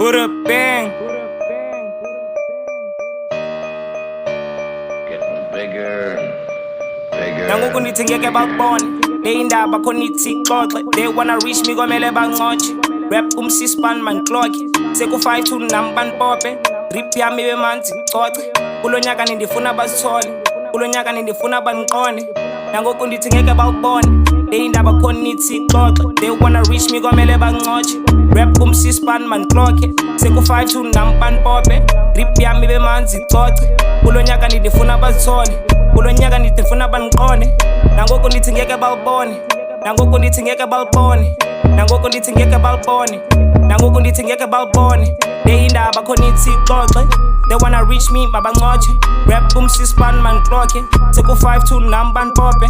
Buddha bang. Getting bigger and bigger. Nangoku nithi ngeke bakubone le indaba khona ithi ixoxe. They wanna reach me kwamele bancotshe. Rap umsispan man clock. Seku 5 to namban pope. Drip yami bemanzi coce. Kulo nyaka nindifuna basithole. Kulo nyaka nindifuna banqone. Nangoku nithi ngeke bakubone le indaba khona ithi ixoxe. They wanna reach me kwamele bancotshe. Rap umsispan man clock. Seku 5 to namban pope. Drip yami bemanzi coce. Kulo nyaka nindifuna basithole. Kulo nyaka nindifuna banqone. Nangoku nithi ngeke bakubone. Nangoku nithi ngeke bakubone. Nangoku nithi ngeke bakubone. Nangoku nithi ngeke bakubone le indaba khona ithi ixoxe. They wanna reach me mabancotshe. Rap umsispan man clock. Seku 5 to namban pope.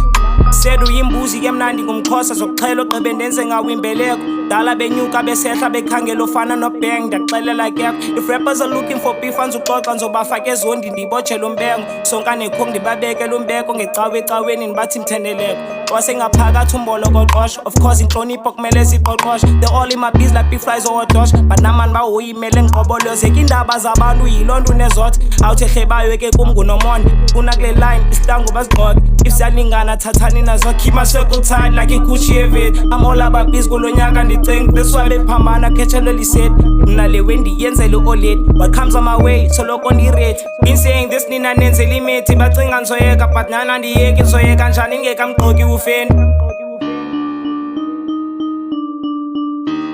Said uyimbuzi ke mnandi ngumxhosa zokuxhela ogqibe ndenze ngawo imbeleko. Dala benyuka besehla bekhangela ofana nobang ndaxelela kekho. If rappers are looking for beef anzuxoxa nzobafaka ezondi ndibotshela umbengo. Sonka nekho ndibabekela umbeko ngecawe ecaweni nibathi mthendeleko. Wasengaphakathi umbolokoqosho. Of course inhlonipho kumele siqoqoshe. They all in my biz like big flies or dosh. But namani bahoyimele ngiqobolozeke indaba zabantu yilonto unezothi. Awuthehle bayeke kumngunomonde. Kuna kule line isihlangu bazigqoke. If siyaningana thathani nazo keep my circle tight like a Gucci event. I'm all about biz kulo nyaka ndicenge. This why bephambana khetshelo liset. Mna le wendi yenzele oled. What comes on my way soloko ndirate. Been saying this nina nenzele imethi bacinga ngizoyeka but nana ndiyeki ngizoyeka njani ngingekamgqoki ufeni.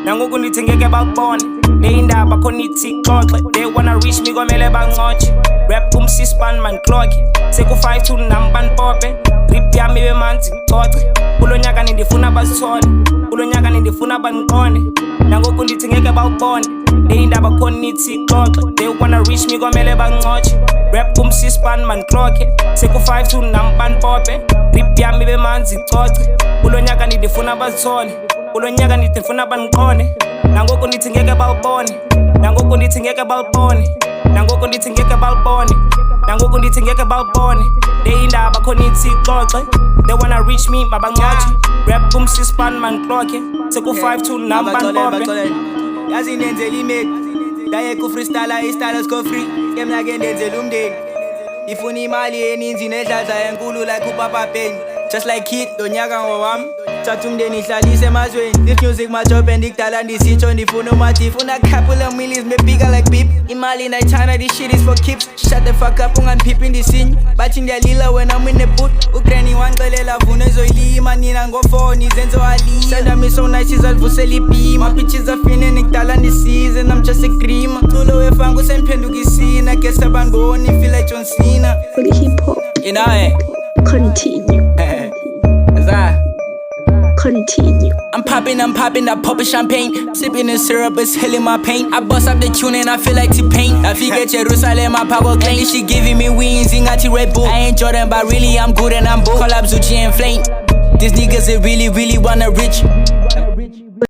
Nangoku nithi ngeke bakubone le indaba khona ithi ixoxe. They wanna reach me kwamele bancotshe. Rap umsispan man clock. Seku 5 to namban pope. Drip yami bemanzi coce. Kulo nyaka nindifuna basithole. Kulo nyaka nindifuna banqone. Nangoku nithi ngeke bakubone le indaba khona ithi ixoxe. They wanna reach me kwamele bancotshe. Rap umsispan man clock. Seku 5 to namban pope. Drip yami bemanzi coce. Kulo nyaka nindifuna basithole. Kulo nyaka nindifuna banqone. Nangoku nithi ngeke bakubone. Nangoku nithi ngeke bakubone. Nangoku nithi ngeke bakubone. Nangoku nithi ngeke bakubone le indaba khona ithi ixoxe. They wanna reach me mabancotshe. Rap umsispan man clock. Seku 5 to namban pope. Yazi nenzela imate. Daye ku freestyle istyle sco free. Kemna ke ndenzela umndeni. Ifuna imali eninzi nedlaza enkulu like uPapa Penny. Just like Kid donyaka ngowami. Thatha umndeni ihlalise emazweni. This music my job and ikudala ndisitsho ndifuna umathi. Funa couple of millions bigger like beep. Imali nayithanda this shit is for keeps. Shut the fuck up ungandiphiphi ndisinye. Bathi ndiyalila when I'm in the boot. Ugranny wangicelela vuna ezoyilima nina ngofoni zenzo alima. Send me so nice izalivusela ibhima. Bitches afine nikudala ndisize I'm just a creamer. Tulo wefangu semphenduka isina. Guess abangiboni feel like John Cena. Fully hip hop. You know it. Continue. Continue. I'm popping, I pop a champagne. Sipping the syrup, it's healing my pain. I bust up the tune and I feel like T-Pain. I forget Jerusalem, my power claim. She giving me wings, ingati Red Bull. I ain't Jordan, but really I'm good and I'm bold. Call up Zuchi and Flame. These niggas, they really wanna reach.